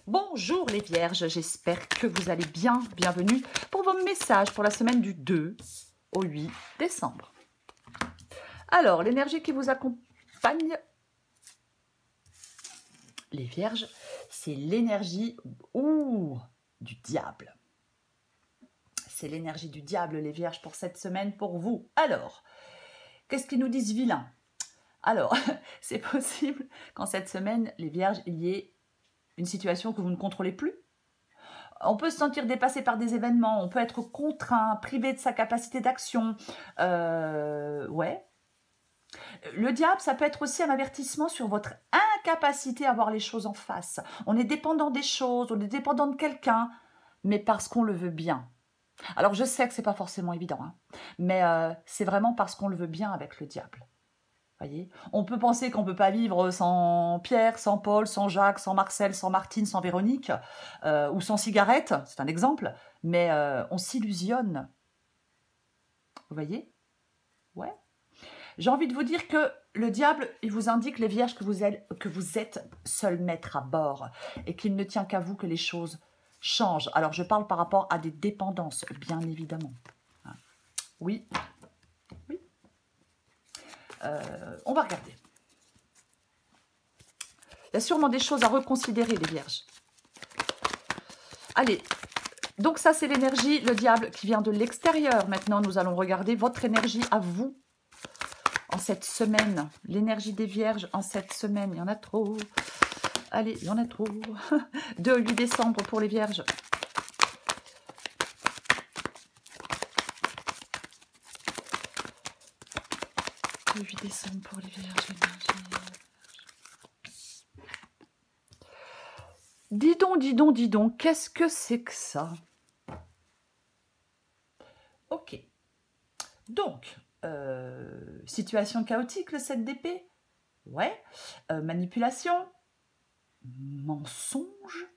Bonjour les vierges, j'espère que vous allez bien. Bienvenue pour vos messages pour la semaine du 2 au 8 décembre. Alors, l'énergie qui vous accompagne, les vierges, c'est l'énergie du diable. C'est l'énergie du diable, les vierges, pour cette semaine, pour vous. Alors, qu'est-ce qu'ils nous disent vilains? Alors, c'est possible qu'en cette semaine, les vierges, il y ait une situation que vous ne contrôlez plus. On peut se sentir dépassé par des événements, on peut être contraint, privé de sa capacité d'action. Ouais. Le diable, ça peut être aussi un avertissement sur votre incapacité à voir les choses en face. On est dépendant des choses, on est dépendant de quelqu'un, mais parce qu'on le veut bien. Alors, je sais que c'est pas forcément évident, hein, mais c'est vraiment parce qu'on le veut bien avec le diable. Voyez, on peut penser qu'on ne peut pas vivre sans Pierre, sans Paul, sans Jacques, sans Marcel, sans Martine, sans Véronique, ou sans cigarette, c'est un exemple, mais on s'illusionne. Vous voyez? Ouais. J'ai envie de vous dire que le diable, il vous indique, les vierges, que vous êtes seul maître à bord et qu'il ne tient qu'à vous que les choses changent. Alors, je parle par rapport à des dépendances, bien évidemment. Oui. Oui. On va regarder. Il y a sûrement des choses à reconsidérer, les vierges. Allez, donc ça c'est l'énergie, le diable qui vient de l'extérieur. Maintenant, nous allons regarder votre énergie à vous en cette semaine. L'énergie des vierges en cette semaine, il y en a trop. Allez, il y en a trop. 2 au 8 décembre pour les vierges. Le 8 décembre pour les vierges, Dis donc, qu'est-ce que c'est que ça? Ok. Donc, situation chaotique, le 7 d'épée. Ouais. Manipulation. Mensonge.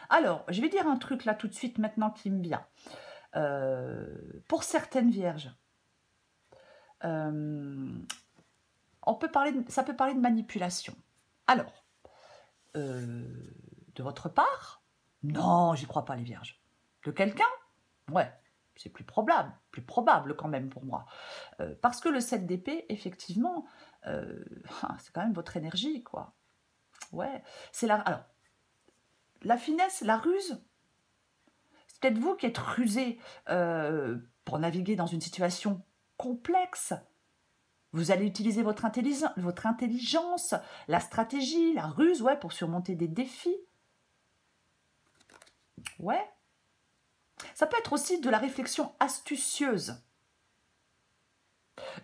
Alors, je vais dire un truc là tout de suite maintenant qui me vient. Pour certaines vierges, ça peut parler de manipulation. Alors, de votre part, non, j'y crois pas les vierges. De quelqu'un, ouais, c'est plus probable quand même pour moi. Parce que le 7 d'épée, effectivement, c'est quand même votre énergie, quoi. Ouais, c'est alors, la finesse, la ruse, c'est peut-être vous qui êtes rusé pour naviguer dans une situation complexe. Vous allez utiliser votre intelligence, la stratégie, la ruse, ouais, pour surmonter des défis. Ouais. Ça peut être aussi de la réflexion astucieuse.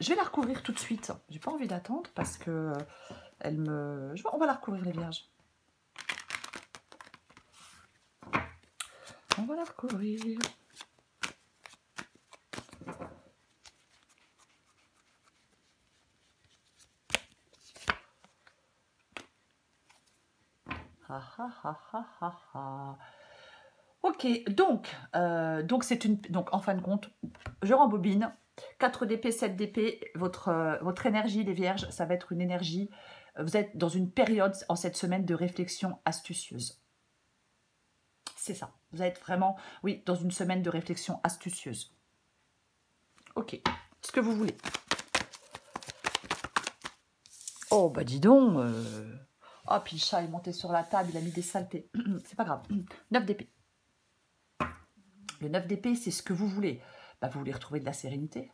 Je vais la recouvrir tout de suite. J'ai pas envie d'attendre parce que on va la recouvrir, les vierges. On va la recouvrir. Ok, donc en fin de compte, je rembobine. 4 d'épée, 7 d'épée, votre énergie, les vierges, ça va être une énergie. Vous êtes dans une période en cette semaine de réflexion astucieuse. C'est ça. Vous êtes vraiment, oui, dans une semaine de réflexion astucieuse. Ok, ce que vous voulez. Oh, bah dis donc. Oh, puis le chat est monté sur la table, il a mis des saletés. C'est pas grave. 9 d'épée. Le 9 d'épée, c'est ce que vous voulez. Bah, vous voulez retrouver de la sérénité.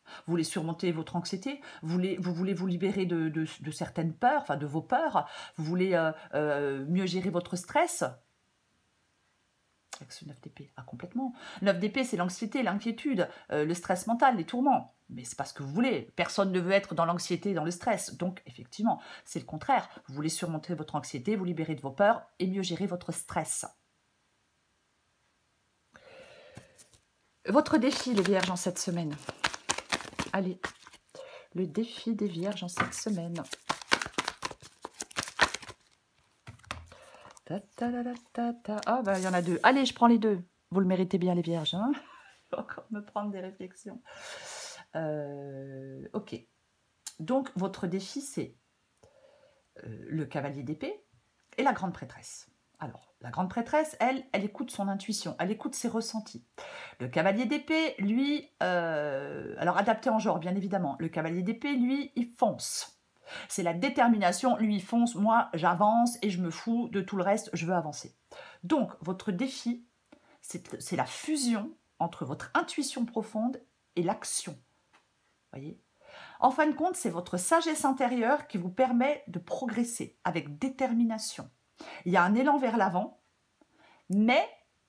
Vous voulez surmonter votre anxiété. Vous voulez vous libérer de certaines peurs, enfin de vos peurs. Vous voulez mieux gérer votre stress. Avec ce 9 d'épée, complètement. 9 d'épée, c'est l'anxiété, l'inquiétude, le stress mental, les tourments. Mais c'est pas ce que vous voulez. Personne ne veut être dans l'anxiété, dans le stress. Donc, effectivement, c'est le contraire. Vous voulez surmonter votre anxiété, vous libérer de vos peurs et mieux gérer votre stress. Votre défi, les vierges, en cette semaine. Allez, le défi des vierges en cette semaine. Ah, bah, il y en a 2. Allez, je prends les 2. Vous le méritez bien, les vierges. Hein, je vais encore me prendre des réflexions. Ok. Donc, votre défi, c'est le cavalier d'épée Et la grande prêtresse. Alors, la grande prêtresse, elle écoute son intuition, elle écoute ses ressentis. Le cavalier d'épée, lui, alors adapté en genre, bien évidemment. Le cavalier d'épée, lui, il fonce. C'est la détermination, lui, il fonce, moi, j'avance et je me fous de tout le reste, je veux avancer. Donc, votre défi, c'est la fusion entre votre intuition profonde et l'action. Voyez ? En fin de compte, c'est votre sagesse intérieure qui vous permet de progresser avec détermination. Il y a un élan vers l'avant, mais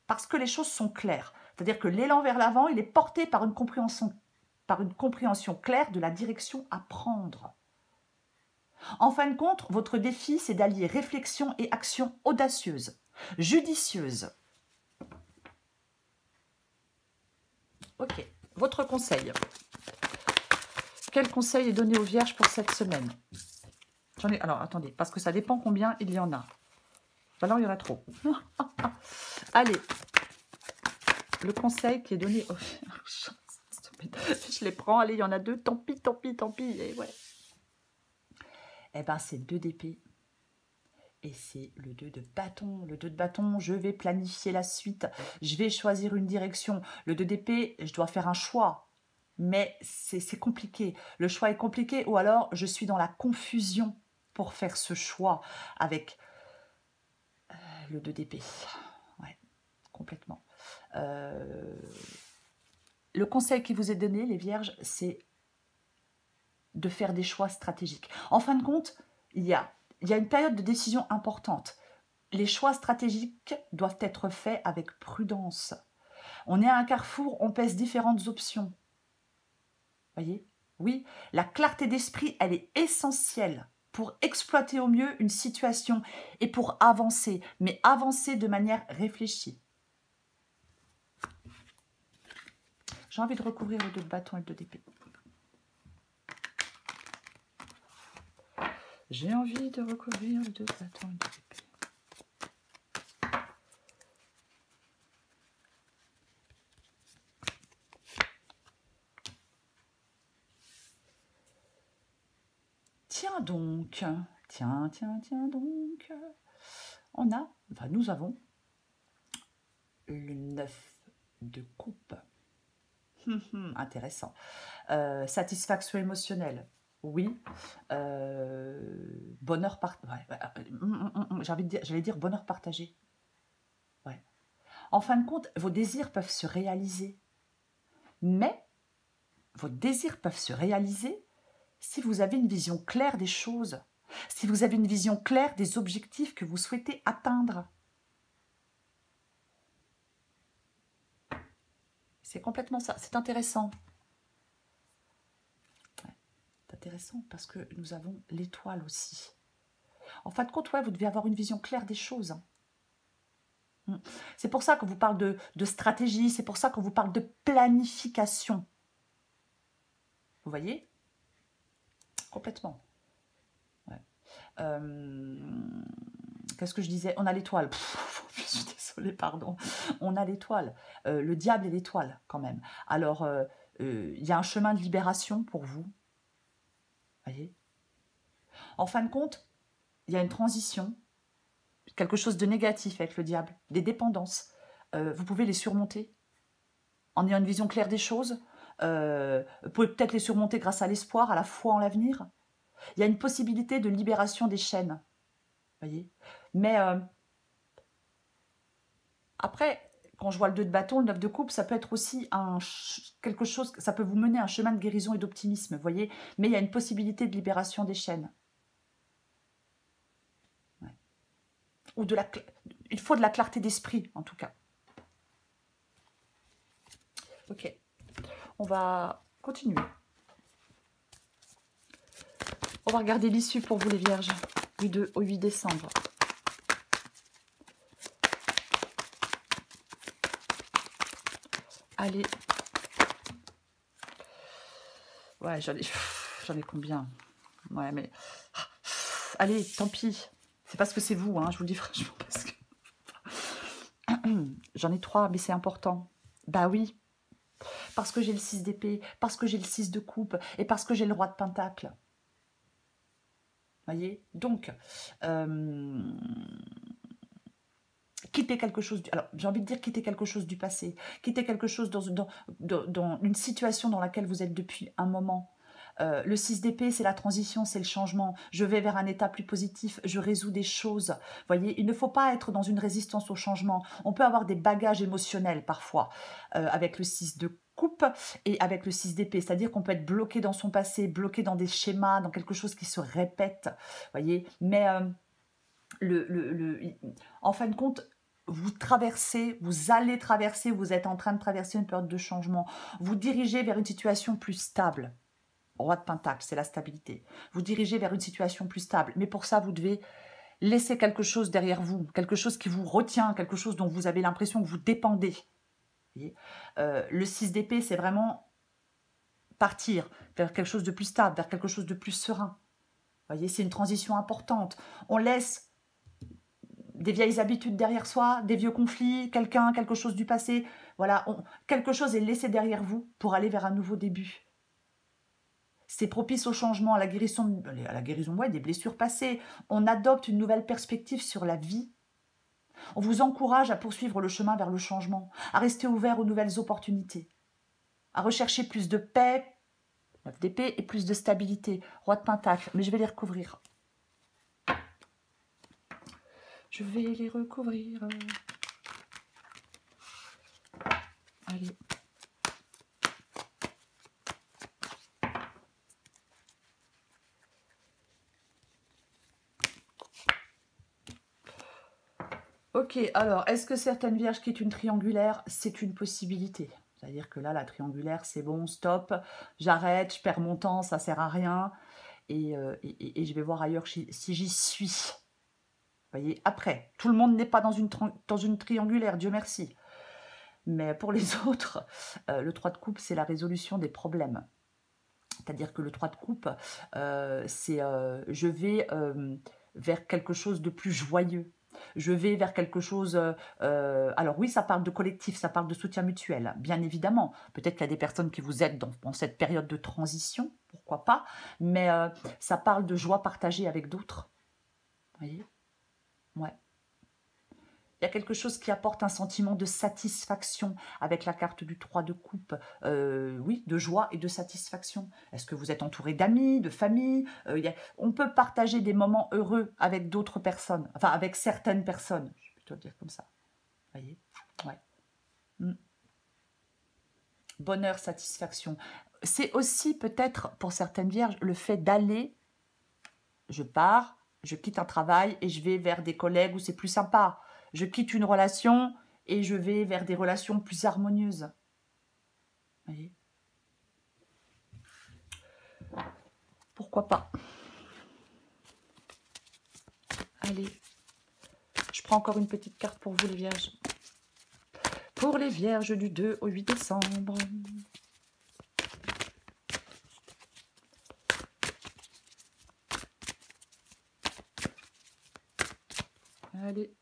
parce que les choses sont claires. C'est-à-dire que l'élan vers l'avant, il est porté par une compréhension claire de la direction à prendre. En fin de compte, votre défi, c'est d'allier réflexion et action audacieuse, judicieuse. Ok, votre conseil. Quel conseil est donné aux Vierges pour cette semaine? Alors, attendez, parce que ça dépend combien il y en a. Alors, il y en a trop. Allez, le conseil qui est donné aux Vierges. Je les prends, allez, il y en a 2, tant pis, tant pis, tant pis. Et ouais. Eh bien, c'est 2 d'épée. Et c'est le 2 de bâton. Le 2 de bâton, je vais planifier la suite. Je vais choisir une direction. Le 2 d'épée, je dois faire un choix. Mais c'est compliqué. Le choix est compliqué. Ou alors, je suis dans la confusion pour faire ce choix avec le 2 d'épée. Ouais, complètement. Le conseil qui vous est donné, les Vierges, c'est de faire des choix stratégiques. En fin de compte, il y a une période de décision importante. Les choix stratégiques doivent être faits avec prudence. On est à un carrefour, on pèse différentes options. Voyez? Oui, la clarté d'esprit, elle est essentielle pour exploiter au mieux une situation et pour avancer, mais avancer de manière réfléchie. J'ai envie de recouvrir le 2 de bâton et le 2 d'épée. J'ai envie de recouvrir le 2 de bâton et le 2 d'épée. Tiens donc, tiens donc, nous avons le 9 de coupe. Intéressant. Satisfaction émotionnelle, oui. Bonheur partagé. J'allais dire bonheur partagé. Ouais. En fin de compte, vos désirs peuvent se réaliser. Mais vos désirs peuvent se réaliser si vous avez une vision claire des choses, si vous avez une vision claire des objectifs que vous souhaitez atteindre. C'est complètement ça. C'est intéressant. Ouais, c'est intéressant parce que nous avons l'étoile aussi. En fin de compte, ouais, vous devez avoir une vision claire des choses. C'est pour ça qu'on vous parle de stratégie, c'est pour ça qu'on vous parle de planification. Vous voyez? Complètement. Ouais. Qu'est-ce que je disais? On a l'étoile. Je suis désolée, pardon. On a l'étoile. Le diable et l'étoile, quand même. Alors, il y a un chemin de libération pour vous. Voyez? En fin de compte, il y a une transition. Quelque chose de négatif avec le diable. Des dépendances. Vous pouvez les surmonter. En ayant une vision claire des choses. Vous pouvez peut-être les surmonter grâce à l'espoir, à la foi en l'avenir. Il y a une possibilité de libération des chaînes. Voyez? Mais après, quand je vois le 2 de bâton, le 9 de coupe, ça peut être aussi quelque chose, ça peut vous mener à un chemin de guérison et d'optimisme, vous voyez? Mais il y a une possibilité de libération des chaînes. Ouais. Ou il faut de la clarté d'esprit, en tout cas. Ok. On va continuer. On va regarder l'issue pour vous, les Vierges, du 2 au 8 décembre. Allez. Ouais, j'en ai combien? Ouais, mais... Allez, tant pis. C'est parce que c'est vous, hein, je vous le dis franchement. Parce que... J'en ai 3, mais c'est important. Bah oui. Parce que j'ai le 6 d'épée, parce que j'ai le 6 de coupe, et parce que j'ai le roi de pentacle. Voyez, donc, quitter quelque chose, alors j'ai envie de dire quitter quelque chose du passé, quitter quelque chose dans une situation dans laquelle vous êtes depuis un moment. Le 6 d'épée, c'est la transition, c'est le changement. Je vais vers un état plus positif, je résous des choses. Voyez, il ne faut pas être dans une résistance au changement. On peut avoir des bagages émotionnels parfois avec le 6 de coupe et avec le 6 d'épée. C'est-à-dire qu'on peut être bloqué dans son passé, bloqué dans des schémas, dans quelque chose qui se répète. Voyez, mais en fin de compte, vous traversez, vous allez traverser, vous êtes en train de traverser une période de changement. Vous dirigez vers une situation plus stable. Roi de Pentacle, c'est la stabilité. Vous dirigez vers une situation plus stable. Mais pour ça, vous devez laisser quelque chose derrière vous, quelque chose qui vous retient, quelque chose dont vous avez l'impression que vous dépendez. Vous voyez, le 6 d'épée, c'est vraiment partir vers quelque chose de plus stable, vers quelque chose de plus serein. Vous voyez, c'est une transition importante. On laisse des vieilles habitudes derrière soi, des vieux conflits, quelque chose du passé. Voilà, quelque chose est laissé derrière vous pour aller vers un nouveau début. C'est propice au changement, à la guérison, ouais, des blessures passées. On adopte une nouvelle perspective sur la vie. On vous encourage à poursuivre le chemin vers le changement, à rester ouvert aux nouvelles opportunités, à rechercher plus de paix, 9 d'épée, et plus de stabilité. Roi de Pentacle, mais je vais les recouvrir. Je vais les recouvrir. Allez. Ok, alors, est-ce que certaines vierges quittent une triangulaire? C'est une possibilité. C'est-à-dire que là, la triangulaire, c'est bon, stop, j'arrête, je perds mon temps, ça sert à rien. Et je vais voir ailleurs si j'y suis. Vous voyez, après, tout le monde n'est pas dans une triangulaire, Dieu merci. Mais pour les autres, le 3 de coupe, c'est la résolution des problèmes. C'est-à-dire que le 3 de coupe, c'est je vais vers quelque chose de plus joyeux. Je vais vers quelque chose... alors oui, ça parle de collectif, ça parle de soutien mutuel, bien évidemment. Peut-être qu'il y a des personnes qui vous aident dans cette période de transition, pourquoi pas. Mais ça parle de joie partagée avec d'autres. Vous voyez? Ouais. Il y a quelque chose qui apporte un sentiment de satisfaction avec la carte du 3 de coupe. Oui, de joie et de satisfaction. Est-ce que vous êtes entouré d'amis, de famille? On peut partager des moments heureux avec d'autres personnes. Enfin, avec certaines personnes. Je vais plutôt le dire comme ça. Vous voyez? Ouais. Bonheur, satisfaction. C'est aussi peut-être, pour certaines vierges, le fait d'aller, je pars, je quitte un travail et je vais vers des collègues où c'est plus sympa. Je quitte une relation et je vais vers des relations plus harmonieuses. Vous voyez? Pourquoi pas? Allez, je prends encore une petite carte pour vous les vierges. Pour les vierges du 2 au 8 décembre. Allez.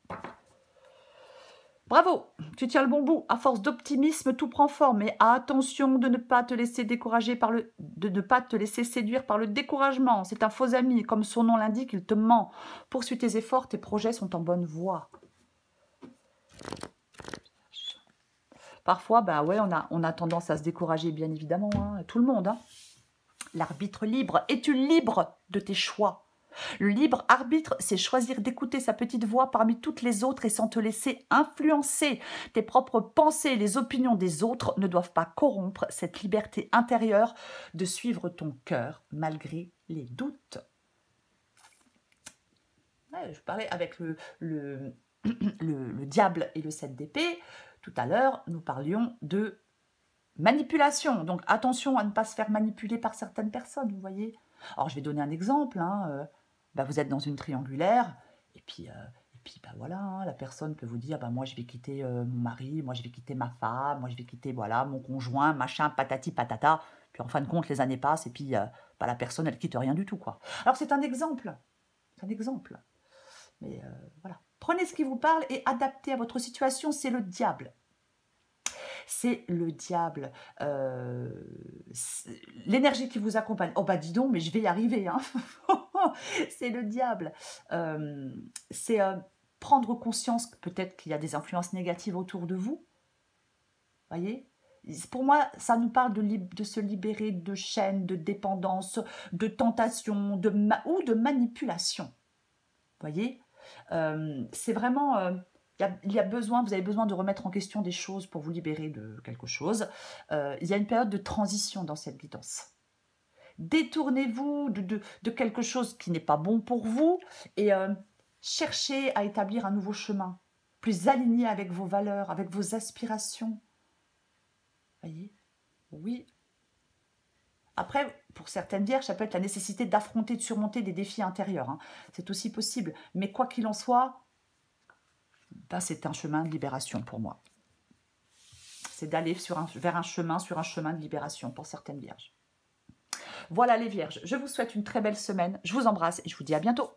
Bravo, tu tiens le bon bout. À force d'optimisme, tout prend forme. Mais attention de ne pas te laisser décourager de ne pas te laisser séduire par le découragement. C'est un faux ami, comme son nom l'indique, il te ment. Poursuis tes efforts, tes projets sont en bonne voie. Parfois, bah ouais, on a tendance à se décourager, bien évidemment, hein, tout le monde. Hein. L'arbitre libre, es-tu libre de tes choix? Le libre arbitre, c'est choisir d'écouter sa petite voix parmi toutes les autres et sans te laisser influencer. Tes propres pensées et les opinions des autres ne doivent pas corrompre cette liberté intérieure de suivre ton cœur malgré les doutes. Ouais, je parlais avec le diable et le 7 d'épée. Tout à l'heure, nous parlions de manipulation. Donc attention à ne pas se faire manipuler par certaines personnes, vous voyez. Alors je vais donner un exemple. Hein, bah, vous êtes dans une triangulaire et puis bah, voilà, hein, la personne peut vous dire bah, moi je vais quitter mon mari, moi je vais quitter ma femme, moi je vais quitter voilà mon conjoint, machin, patati patata. Puis en fin de compte les années passent et puis bah, la personne elle quitte rien du tout quoi. Alors c'est un exemple, mais voilà. Prenez ce qui vous parle et adaptez à votre situation, c'est le diable. c'est le diable. L'énergie qui vous accompagne. Oh bah dis donc, mais je vais y arriver. Hein. C'est le diable. C'est prendre conscience que peut-être qu'il y a des influences négatives autour de vous. Voyez? Pour moi, ça nous parle de se libérer de chaînes, de dépendance, de tentation, ou de manipulation. Voyez? C'est vraiment... il y a besoin, vous avez besoin de remettre en question des choses pour vous libérer de quelque chose. Il y a une période de transition dans cette guidance. Détournez-vous de quelque chose qui n'est pas bon pour vous et cherchez à établir un nouveau chemin, plus aligné avec vos valeurs, avec vos aspirations. Voyez? Oui. Après, pour certaines vierges, ça peut être la nécessité d'affronter, de surmonter des défis intérieurs. Hein. C'est aussi possible. Mais quoi qu'il en soit, ben, c'est un chemin de libération pour moi. C'est d'aller vers un chemin, sur un chemin de libération pour certaines vierges. Voilà les vierges, je vous souhaite une très belle semaine. Je vous embrasse et je vous dis à bientôt.